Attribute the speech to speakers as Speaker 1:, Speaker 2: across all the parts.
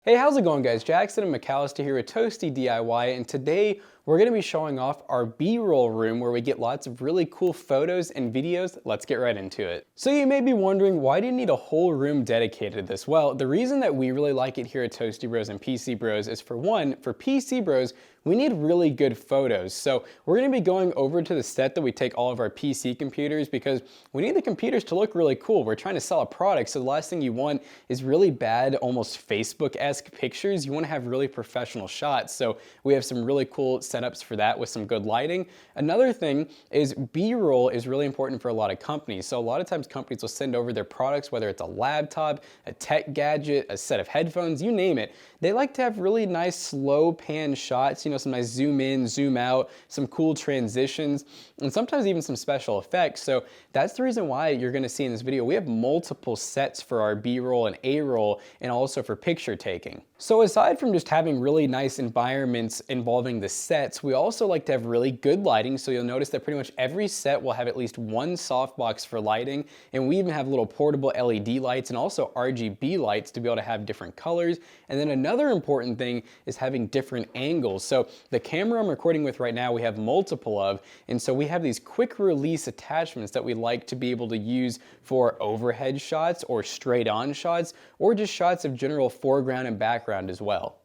Speaker 1: Hey, how's it going guys? Jackson and McAllister here with Toasty DIY, and today we're going to be showing off our B-roll room where we get lots of really cool photos and videos. Let's get right into it. So you may be wondering, why do you need a whole room dedicated to this? Well, the reason that we really like it here at Toasty Bros and PC Bros is, for one, for PC Bros, we need really good photos. So we're going to be going over to the set that we take all of our PC computers because we need the computers to look really cool. We're trying to sell a product, so the last thing you want is really bad, almost Facebook-esque pictures. You want to have really professional shots. So we have some really cool setups for that with some good lighting. Another thing is B-roll is really important for a lot of companies. So a lot of times companies will send over their products, whether it's a laptop, a tech gadget, a set of headphones, you name it. They like to have really nice slow pan shots, some nice zoom in, zoom out, some cool transitions, and sometimes even some special effects. So that's the reason why you're going to see in this video, we have multiple sets for our B-roll and A-roll, and also for picture taking. So aside from just having really nice environments involving the sets, we also like to have really good lighting. So you'll notice that pretty much every set will have at least one softbox for lighting, and we even have little portable LED lights and also RGB lights to be able to have different colors. And then another important thing is having different angles. So the camera I'm recording with right now, we have multiple of, and so we have these quick release attachments that we like to be able to use for overhead shots or straight on shots, or just shots of general foreground and background as well.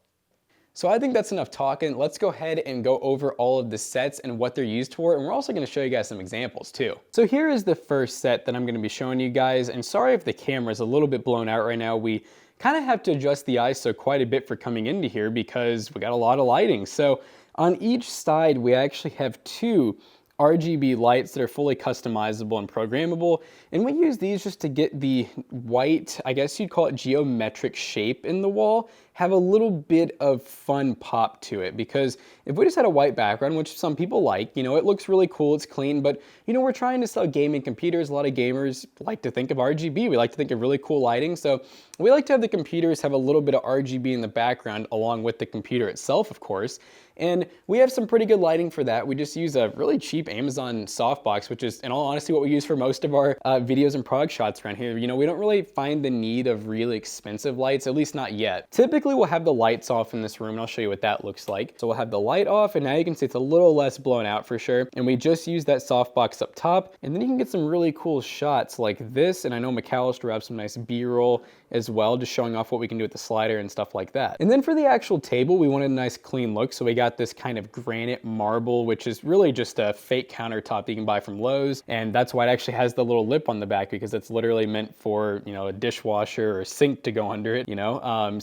Speaker 1: So I think that's enough talking. Let's go ahead and go over all of the sets and what they're used for, and we're also going to show you guys some examples too. So here is the first set that I'm going to be showing you guys, and sorry if the camera's a little bit blown out right now. We kind of have to adjust the ISO quite a bit for coming into here because we got a lot of lighting. So on each side we actually have two RGB lights that are fully customizable and programmable, and we use these just to get the white, I guess you'd call it, geometric shape in the wall have a little bit of fun pop to it. Because if we just had a white background, which some people like, it looks really cool, it's clean, but we're trying to sell gaming computers. A lot of gamers like to think of RGB. We like to think of really cool lighting, so we like to have the computers have a little bit of RGB in the background along with the computer itself, of course. And we have some pretty good lighting for that. We just use a really cheap Amazon softbox, which is, in all honesty, what we use for most of our videos and product shots around here. We don't really find the need of really expensive lights, at least not yet. Typically, we'll have the lights off in this room, and I'll show you what that looks like. So we'll have the light off, and now you can see it's a little less blown out for sure. And we just use that softbox up top, and then you can get some really cool shots like this. And I know McAllister has some nice B-roll as well, just showing off what we can do with the slider and stuff like that. And then for the actual table, we wanted a nice clean look, so we got this kind of granite marble, which is really just a fake countertop that you can buy from Lowe's, and that's why it actually has the little lip on the back, because it's literally meant for a dishwasher or a sink to go under it.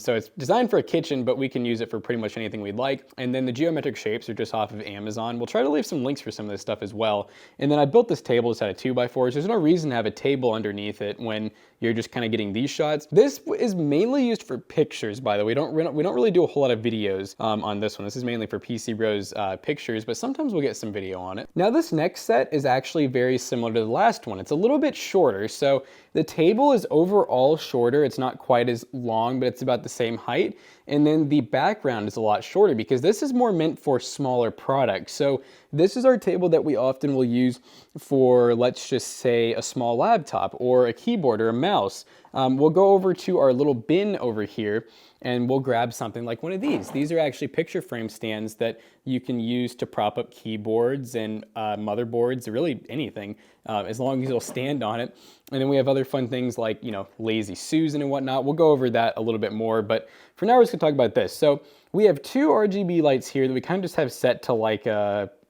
Speaker 1: So it's designed for a kitchen, but we can use it for pretty much anything we'd like. And then the geometric shapes are just off of Amazon. We'll try to leave some links for some of this stuff as well. And then I built this table just out of 2x4s. There's no reason to have a table underneath it when you're just kind of getting these shots. This is mainly used for pictures, by the way. We don't really do a whole lot of videos on this one. This is mainly for PC Bros pictures, but sometimes we'll get some video on it. Now this next set is actually very similar to the last one. It's a little bit shorter. So the table is overall shorter. It's not quite as long, but it's about the same height. And then the background is a lot shorter because this is more meant for smaller products. So this is our table that we often will use for, let's just say, a small laptop or a keyboard or a mouse. We'll go over to our little bin over here and we'll grab something like one of these. These are actually picture frame stands that you can use to prop up keyboards and motherboards, or really anything, as long as it'll stand on it. And then we have other fun things like, Lazy Susan and whatnot. We'll go over that a little bit more, but for now we're just gonna talk about this. So we have two RGB lights here that we kind of just have set to like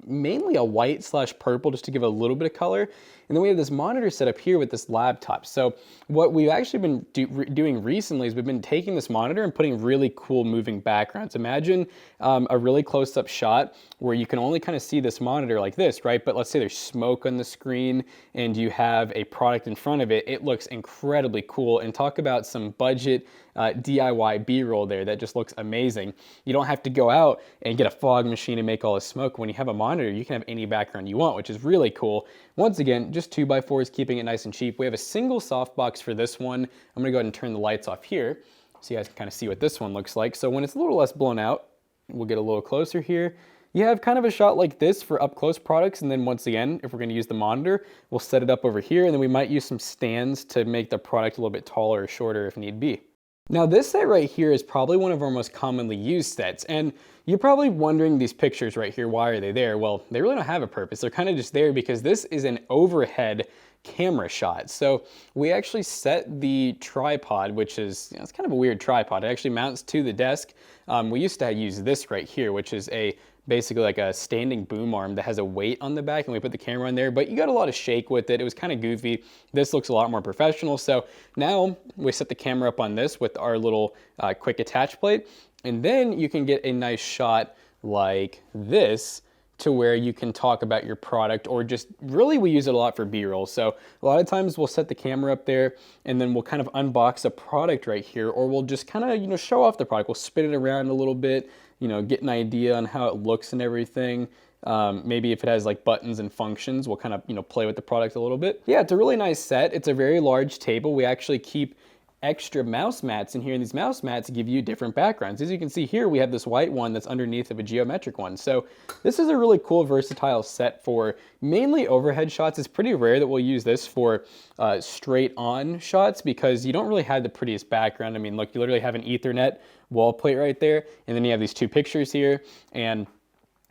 Speaker 1: mainly a white/purple, just to give a little bit of color. And then we have this monitor set up here with this laptop. So what we've actually been doing recently is we've been taking this monitor and putting really cool moving backgrounds. Imagine a really close-up shot where you can only kind of see this monitor like this, right? But let's say there's smoke on the screen and you have a product in front of it. It looks incredibly cool. And talk about some budget DIY B-roll there that just looks amazing. You don't have to go out and get a fog machine and make all this smoke. When you have a monitor, you can have any background you want, which is really cool. Once again, just 2x4s, keeping it nice and cheap. We have a single softbox for this one. I'm gonna go ahead and turn the lights off here so you guys can kind of see what this one looks like. So when it's a little less blown out, we'll get a little closer here. You have kind of a shot like this for up close products, and then once again, if we're gonna use the monitor, we'll set it up over here, and then we might use some stands to make the product a little bit taller or shorter if need be. Now this set right here is probably one of our most commonly used sets, and you're probably wondering these pictures right here, why are they there? Well, they really don't have a purpose. They're kind of just there because this is an overhead camera shot. So we actually set the tripod, which is, it's kind of a weird tripod. It actually mounts to the desk. We used to use this right here, which is basically like a standing boom arm that has a weight on the back, and we put the camera on there, but you got a lot of shake with it. It was kind of goofy. This looks a lot more professional. So now we set the camera up on this with our little quick attach plate, and then you can get a nice shot like this to where you can talk about your product, or just really we use it a lot for B-roll. So a lot of times we'll set the camera up there and then we'll kind of unbox a product right here, or we'll just kind of, show off the product. We'll spin it around a little bit, get an idea on how it looks and everything. Maybe if it has like buttons and functions, we'll kind of, play with the product a little bit. Yeah, it's a really nice set. It's a very large table. We actually keep extra mouse mats in here, and these mouse mats give you different backgrounds. As you can see here, we have this white one that's underneath of a geometric one. So this is a really cool, versatile set for mainly overhead shots. It's pretty rare that we'll use this for straight on shots because you don't really have the prettiest background. I mean, look, you literally have an Ethernet wall plate right there, and then you have these two pictures here, and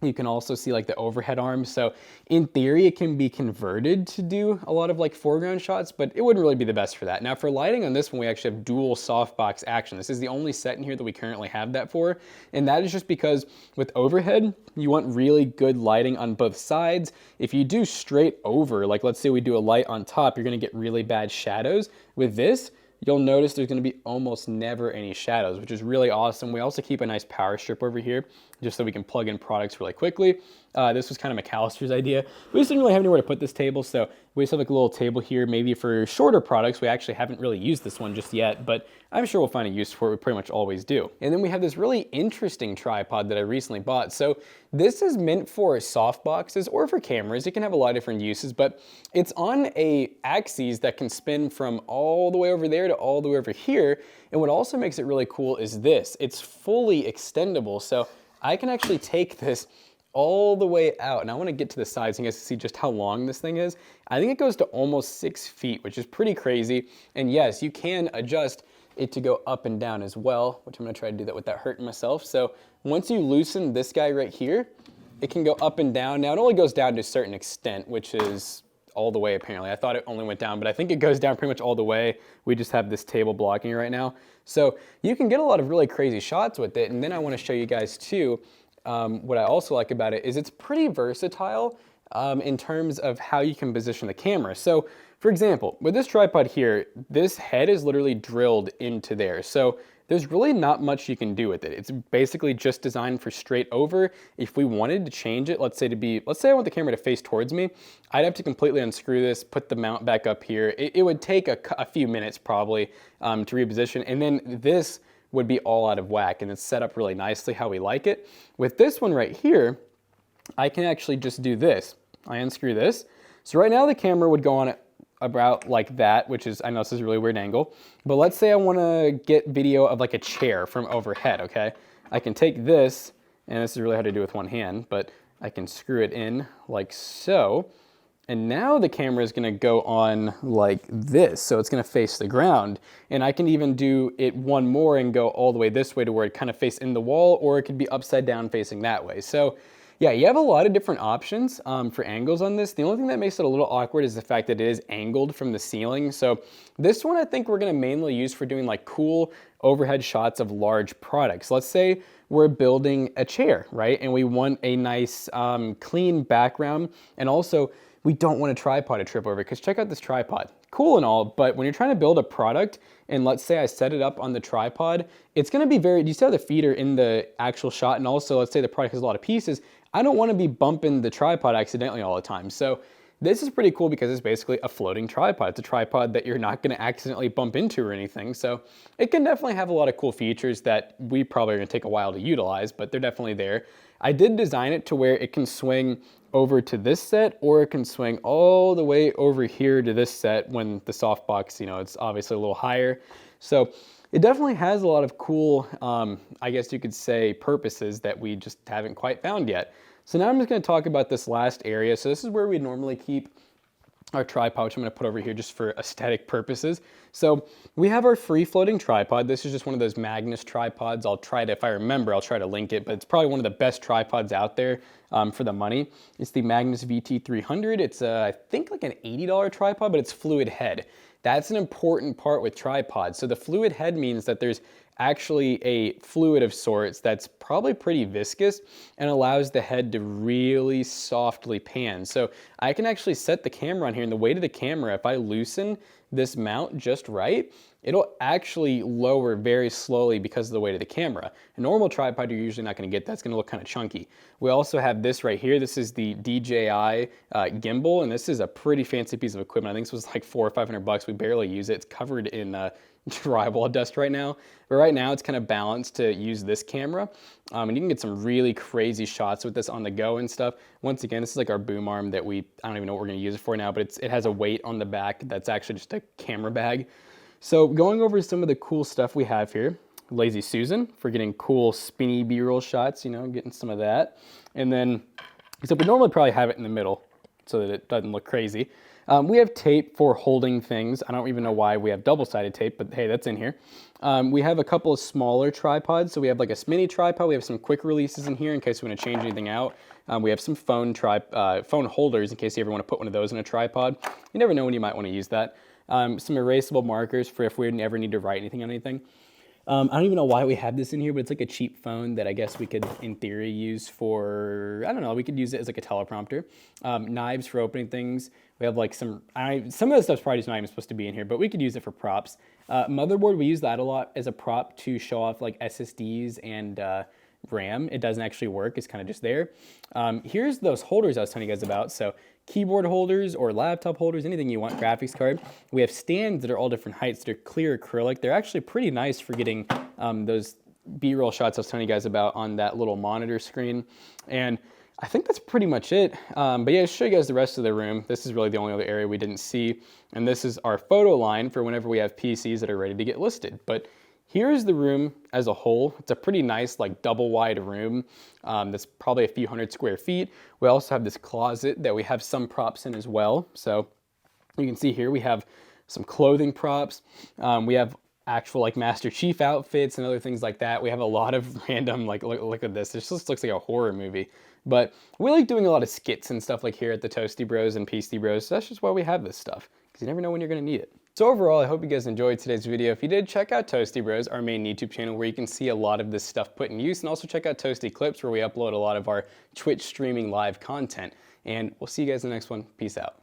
Speaker 1: you can also see like the overhead arm. So in theory, it can be converted to do a lot of like foreground shots, but it wouldn't really be the best for that. Now for lighting on this one, we actually have dual softbox action. This is the only set in here that we currently have that for. And that is just because with overhead, you want really good lighting on both sides. If you do straight over, like let's say we do a light on top, you're gonna get really bad shadows. With this, you'll notice there's gonna be almost never any shadows, which is really awesome. We also keep a nice power strip over here just so we can plug in products really quickly. This was kind of McAllister's idea. We just didn't really have anywhere to put this table, so we just have like a little table here, maybe for shorter products. We actually haven't really used this one just yet, but I'm sure we'll find a use for it. We pretty much always do. And then we have this really interesting tripod that I recently bought. So this is meant for soft boxes or for cameras. It can have a lot of different uses, but it's on a axis that can spin from all the way over there to all the way over here. And what also makes it really cool is this. It's fully extendable. So I can actually take this all the way out. And I want to get to the sides so you guys can see just how long this thing is. I think it goes to almost 6 feet, which is pretty crazy. And yes, you can adjust it to go up and down as well, which I'm gonna try to do that without hurting myself. So once you loosen this guy right here, it can go up and down. Now it only goes down to a certain extent, which is all the way apparently. I thought it only went down, but I think it goes down pretty much all the way. We just have this table blocking it right now. So you can get a lot of really crazy shots with it. And then I wanna show you guys too, what I also like about it is it's pretty versatile in terms of how you can position the camera. So for example, with this tripod here, this head is literally drilled into there. So there's really not much you can do with it. It's basically just designed for straight over. If we wanted to change it, let's say I want the camera to face towards me, I'd have to completely unscrew this, put the mount back up here. It would take a few minutes probably to reposition. And then this would be all out of whack, and it's set up really nicely how we like it. With this one right here, I can actually just do this. I unscrew this. So right now the camera would go on it about like that, which is, I know this is a really weird angle, but let's say I wanna get video of like a chair from overhead, okay? I can take this, and this is really hard to do with one hand, but I can screw it in like so. And now the camera is gonna go on like this, so it's gonna face the ground. And I can even do it one more and go all the way this way to where it kind of face in the wall, or it could be upside down facing that way. So yeah, you have a lot of different options for angles on this. The only thing that makes it a little awkward is the fact that it is angled from the ceiling. So this one I think we're gonna mainly use for doing like cool overhead shots of large products. Let's say we're building a chair, right? And we want a nice clean background, and also we don't want a tripod to trip over, because check out this tripod. Cool and all, but when you're trying to build a product, and let's say I set it up on the tripod, it's gonna be do you see how the feet are in the actual shot? And also, let's say the product has a lot of pieces, I don't wanna be bumping the tripod accidentally all the time. So this is pretty cool because it's basically a floating tripod. It's a tripod that you're not gonna accidentally bump into or anything. So it can definitely have a lot of cool features that we probably are gonna take a while to utilize, but they're definitely there. I did design it to where it can swing over to this set, or it can swing all the way over here to this set when the softbox, it's obviously a little higher. So it definitely has a lot of cool, I guess you could say, purposes that we just haven't quite found yet. So now I'm just gonna talk about this last area. So this is where we normally keep our tripod, which I'm gonna put over here just for aesthetic purposes. So we have our free floating tripod. This is just one of those Magnus tripods. I'll try to, if I remember, I'll try to link it, but it's probably one of the best tripods out there for the money. It's the Magnus VT300. It's I think like an $80 tripod, but it's fluid head. That's an important part with tripods. So the fluid head means that there's actually a fluid of sorts that's probably pretty viscous and allows the head to really softly pan. So I can actually set the camera on here, and the weight of the camera, if I loosen this mount just right, it'll actually lower very slowly because of the weight of the camera. A normal tripod, you're usually not gonna get that. It's gonna look kind of chunky. We also have this right here. This is the DJI gimbal, and this is a pretty fancy piece of equipment. I think this was like $400 or $500. We barely use it. It's covered in drywall dust right now. But right now it's kind of balanced to use this camera. And you can get some really crazy shots with this on the go and stuff. Once again, this is like our boom arm that I don't even know what we're gonna use it for now, but it has a weight on the back that's actually just a camera bag. So going over some of the cool stuff we have here, Lazy Susan for getting cool spinny B-roll shots, you know, getting some of that. And then, so we normally probably have it in the middle so that it doesn't look crazy. We have tape for holding things. I don't even know why we have double-sided tape, but hey, that's in here. We have a couple of smaller tripods. So we have like a mini tripod. We have some quick releases in here in case we want to change anything out. We have some phone holders in case you ever want to put one of those in a tripod. You never know when you might want to use that. Some erasable markers for if we ever need to write anything on anything. I don't even know why we have this in here, but it's like a cheap phone that I guess we could, in theory, use for, I don't know, we could use it as like a teleprompter. Knives for opening things. We have like some of the stuff's probably just not even supposed to be in here, but we could use it for props. Motherboard, we use that a lot as a prop to show off like SSDs and RAM. It doesn't actually work, it's kind of just there. Here's those holders I was telling you guys about. So keyboard holders or laptop holders, anything you want, graphics card. We have stands that are all different heights. They're clear acrylic. They're actually pretty nice for getting those B-roll shots I was telling you guys about on that little monitor screen. And I think that's pretty much it. But yeah, I'll show you guys the rest of the room. This is really the only other area we didn't see. And this is our photo line for whenever we have PCs that are ready to get listed. But here's the room as a whole. It's a pretty nice, like double wide room that's probably a few hundred square feet. We also have this closet that we have some props in as well. So you can see here we have some clothing props. We have actual like Master Chief outfits and other things like that. We have a lot of random, like look at this. This just looks like a horror movie. But we like doing a lot of skits and stuff like here at the Toasty Bros and Peasty Bros. So that's just why we have this stuff, because you never know when you're gonna need it. So overall, I hope you guys enjoyed today's video. If you did, check out Toasty Bros, our main YouTube channel where you can see a lot of this stuff put in use, and also check out Toasty Clips where we upload a lot of our Twitch streaming live content. And we'll see you guys in the next one. Peace out.